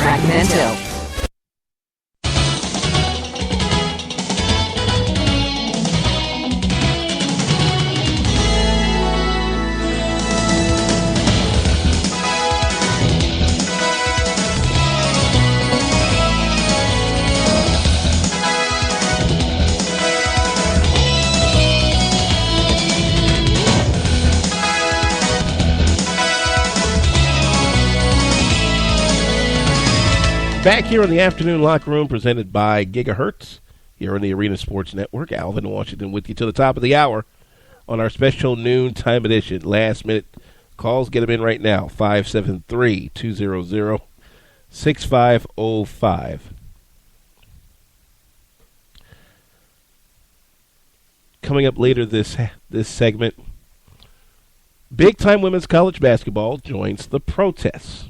Sacramento. Back here in the afternoon locker room presented by Gigahertz here on the Arena Sports Network. Alvin Washington with you to the top of the hour on our special noontime edition. Last minute calls, get them in right now. 573-200-6505. Coming up later this segment, big-time women's college basketball joins the protests.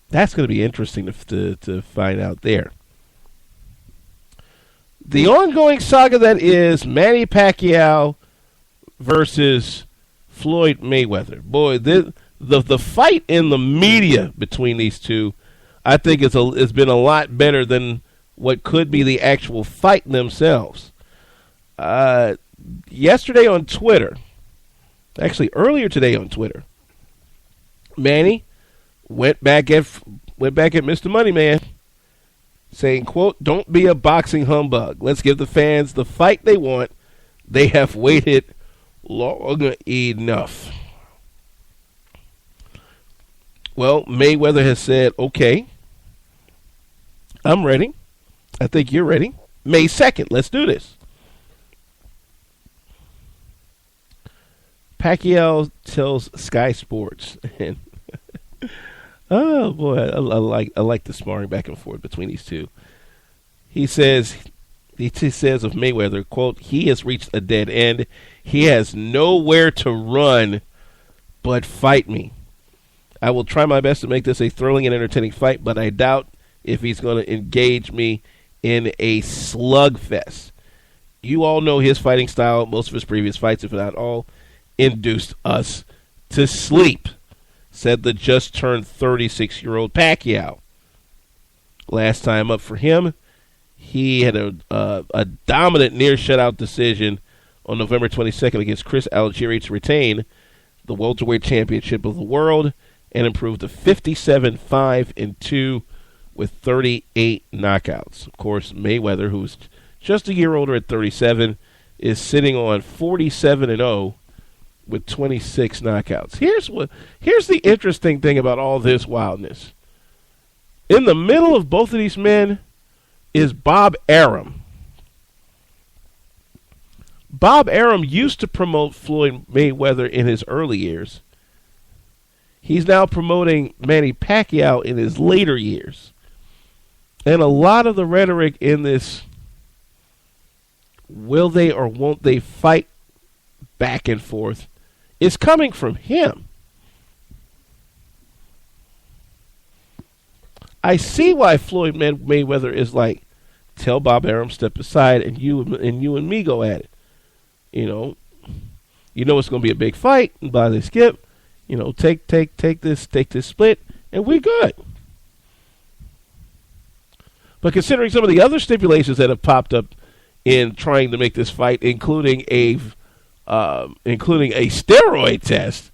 That's going to be interesting to find out there. The ongoing saga that is Manny Pacquiao versus Floyd Mayweather. Boy, the fight in the media between these two, I think, has been a lot better than what could be the actual fight themselves. Yesterday on Twitter, actually earlier today on Twitter, Manny went back at Mr. Moneyman, saying, quote, "Don't be a boxing humbug. Let's give the fans the fight they want. They have waited long enough." Well, Mayweather has said, okay, I'm ready. I think you're ready. May 2nd, let's do this. Pacquiao tells Sky Sports, and oh boy, I like the sparring back and forth between these two. He says of Mayweather, quote, "He has reached a dead end. He has nowhere to run but fight me. I will try my best to make this a thrilling and entertaining fight, but I doubt if he's going to engage me in a slugfest. You all know his fighting style. Most of his previous fights, if not all, induced us to sleep," said the just-turned 36-year-old Pacquiao. Last time up for him, he had a dominant near-shutout decision on November 22nd against Chris Algieri to retain the welterweight championship of the world and improve to 57-5-2 with 38 knockouts. Of course, Mayweather, who's just a year older at 37, is sitting on 47-0 with 26 knockouts. Here's the interesting thing about all this wildness. In the middle of both of these men is Bob Arum. Bob Arum used to promote Floyd Mayweather in his early years. He's now promoting Manny Pacquiao in his later years. And a lot of the rhetoric in this will they or won't they fight back and forth is coming from him. I see why Floyd Mayweather is like, tell Bob Arum step aside and you and me go at it. You know it's going to be a big fight, and by the skip, take this split, and we're good. But considering some of the other stipulations that have popped up in trying to make this fight, including a steroid test,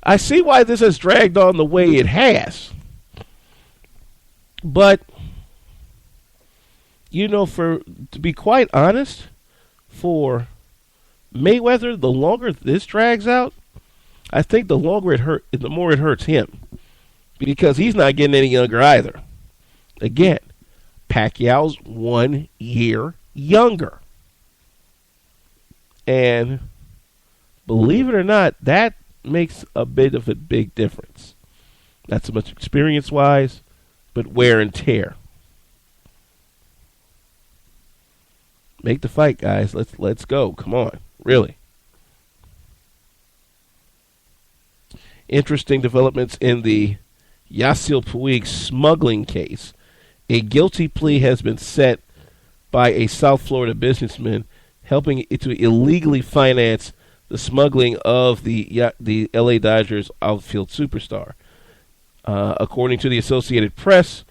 I see why this has dragged on the way it has. But, to be quite honest, for Mayweather, the longer this drags out, I think the more it hurts him, because he's not getting any younger either. Again, Pacquiao's 1 year younger. And believe it or not, that makes a bit of a big difference. Not so much experience-wise, but wear and tear. Make the fight, guys. Let's go. Come on. Really. Interesting developments in the Yassil Puig smuggling case. A guilty plea has been set by a South Florida businessman helping to illegally finance the smuggling of the LA Dodgers outfield superstar. According to the Associated Press,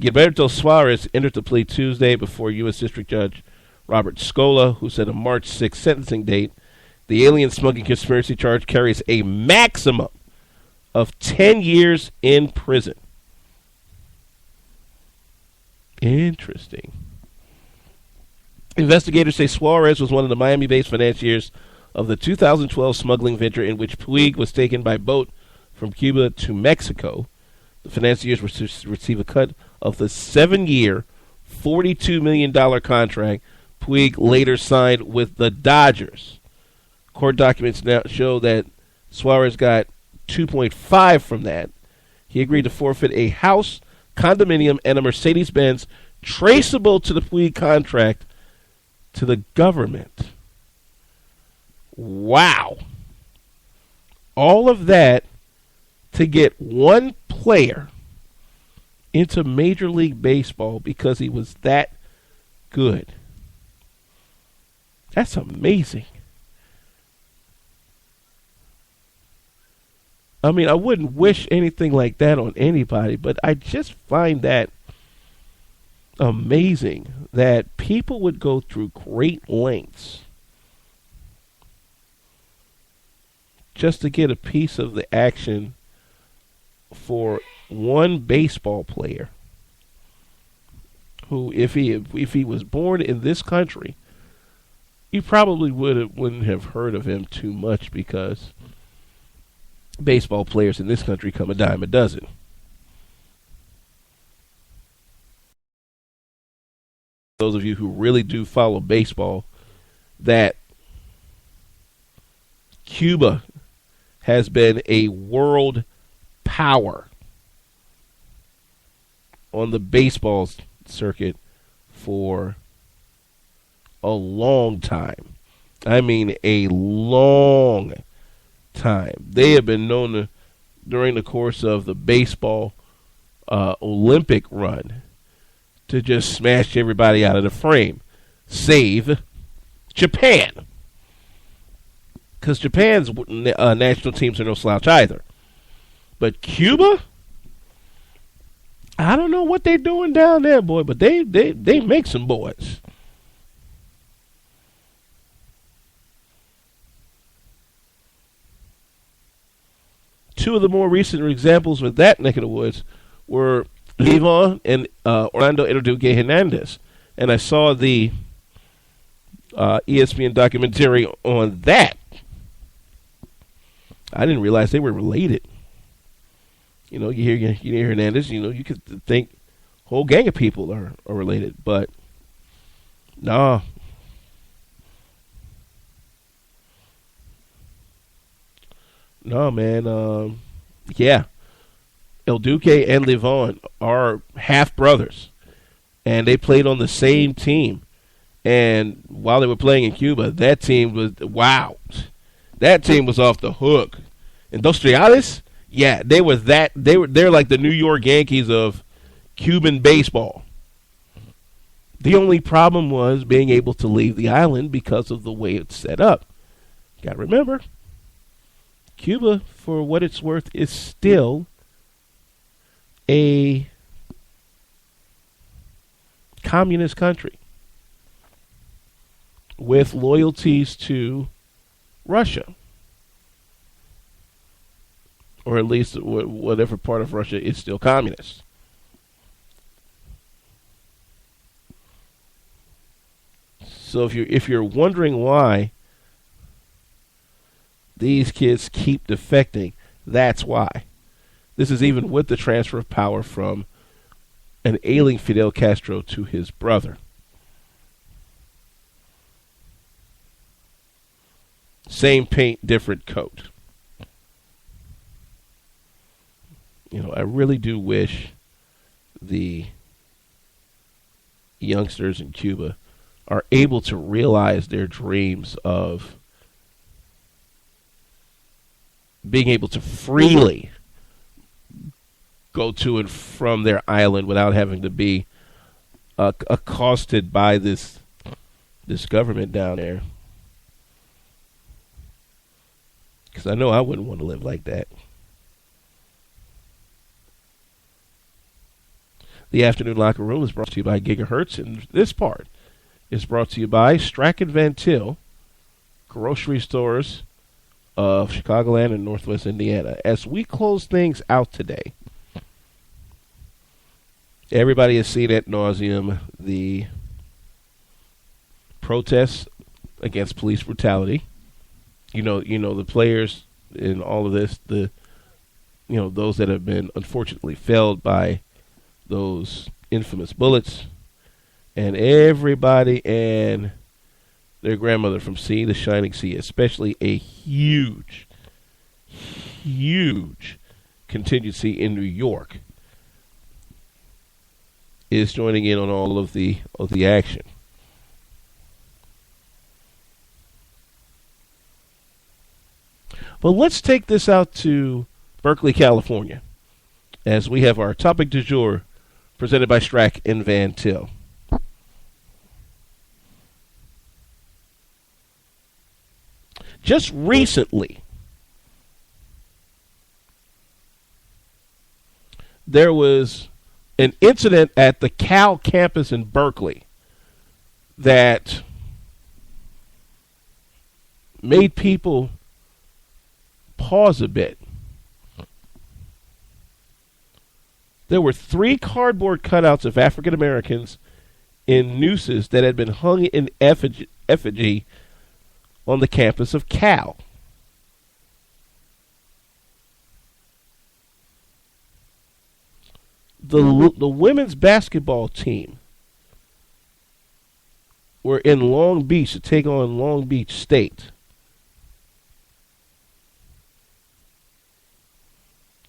Gilberto Suarez entered the plea Tuesday before U.S. District Judge Robert Scola, who set a March 6 sentencing date. The alien smuggling conspiracy charge carries a maximum of 10 years in prison. Interesting. Investigators say Suarez was one of the Miami-based financiers of the 2012 smuggling venture in which Puig was taken by boat from Cuba to Mexico. The financiers were to receive a cut of the 7-year, $42 million contract Puig later signed with the Dodgers. Court documents now show that Suarez got 2.5 from that. He agreed to forfeit a house, condominium, and a Mercedes-Benz traceable to the Puig contract to the government. Wow. All of that to get one player into Major League Baseball because he was that good. That's amazing. I mean, I wouldn't wish anything like that on anybody, but I just find that amazing that people would go through great lengths just to get a piece of the action for one baseball player who, if he was born in this country, you probably wouldn't have heard of him too much because baseball players in this country come a dime a dozen. Those of you who really do follow baseball, that Cuba has been a world power on the baseball circuit for a long time. I mean, a long time. They have been known to, during the course of the baseball Olympic run, to just smash everybody out of the frame, save Japan. Because Japan's national teams are no slouch either. But Cuba, I don't know what they're doing down there, boy, but they make some boys. Two of the more recent examples with that neck of the woods were Levon and Orlando Duque Hernandez. And I saw the ESPN documentary on that. I didn't realize they were related. You know, you hear Hernandez, you know, you could think a whole gang of people are related, but nah. No, man. Yeah. El Duque and Levon are half brothers, and they played on the same team. And while they were playing in Cuba, that team was wow. That team was off the hook. Industriales, yeah, they're like the New York Yankees of Cuban baseball. The only problem was being able to leave the island because of the way it's set up. Got to remember, Cuba, for what it's worth, is still a communist country with loyalties to Russia, or at least whatever part of Russia is still communist. So if you're wondering why these kids keep defecting, that's why. This is even with the transfer of power from an ailing Fidel Castro to his brother. Same paint, different coat. You know, I really do wish the youngsters in Cuba are able to realize their dreams of being able to freely go to and from their island without having to be accosted by this government down there. Because I know I wouldn't want to live like that. The afternoon locker room is brought to you by Gigahertz, and this part is brought to you by Strack and Van Til, grocery stores of Chicagoland and Northwest Indiana. As we close things out today, everybody has seen ad nauseum the protests against police brutality. You know the players in all of this, those that have been unfortunately felled by those infamous bullets, and everybody and their grandmother from sea to shining sea, especially a huge contingency in New York, is joining in on all of the action. But let's take this out to Berkeley, California, as we have our topic du jour presented by Strack and Van Til. Just recently, there was an incident at the Cal campus in Berkeley that made people pause a bit. There were 3 cardboard cutouts of African Americans in nooses that had been hung in effigy on the campus of Cal. The women's basketball team were in Long Beach to take on Long Beach State.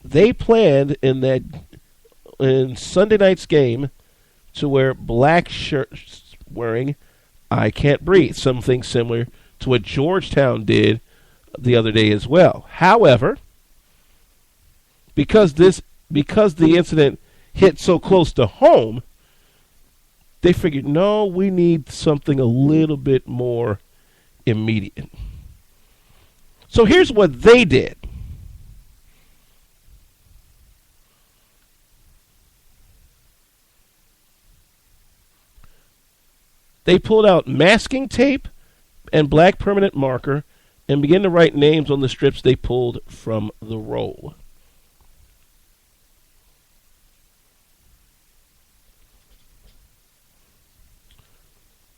They planned in Sunday night's game to wear black shirts wearing "I Can't Breathe," something similar to what Georgetown did the other day as well. However, because the incident hit so close to home, they figured, no, we need something a little bit more immediate. So here's what they did. They pulled out masking tape and black permanent marker and began to write names on the strips they pulled from the roll.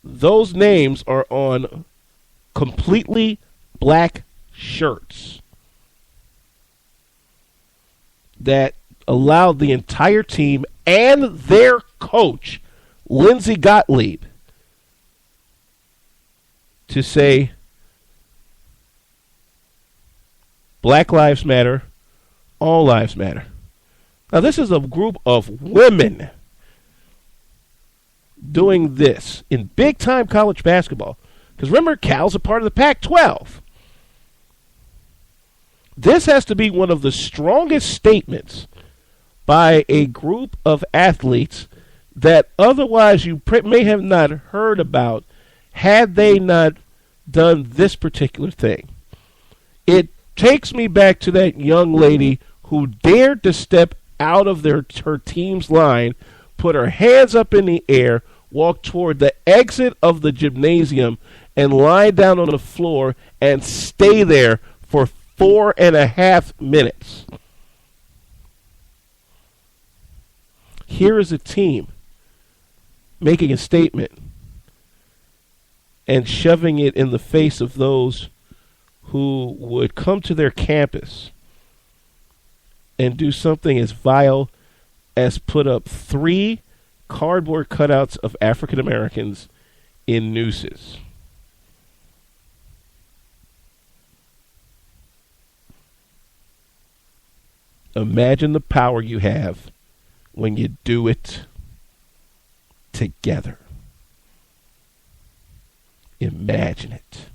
Those names are on completely black shirts that allowed the entire team and their coach, Lindsey Gottlieb, to say, Black Lives Matter, all lives matter. Now, this is a group of women doing this in big-time college basketball. Because remember, Cal's a part of the Pac-12. This has to be one of the strongest statements by a group of athletes that otherwise you may have not heard about had they not done this particular thing. It takes me back to that young lady who dared to step out of her team's line, put her hands up in the air, walk toward the exit of the gymnasium, and lie down on the floor and stay there for 4.5 minutes. Here is a team making a statement and shoving it in the face of those who would come to their campus and do something as vile as put up 3 cardboard cutouts of African Americans in nooses. Imagine the power you have when you do it together. Imagine it.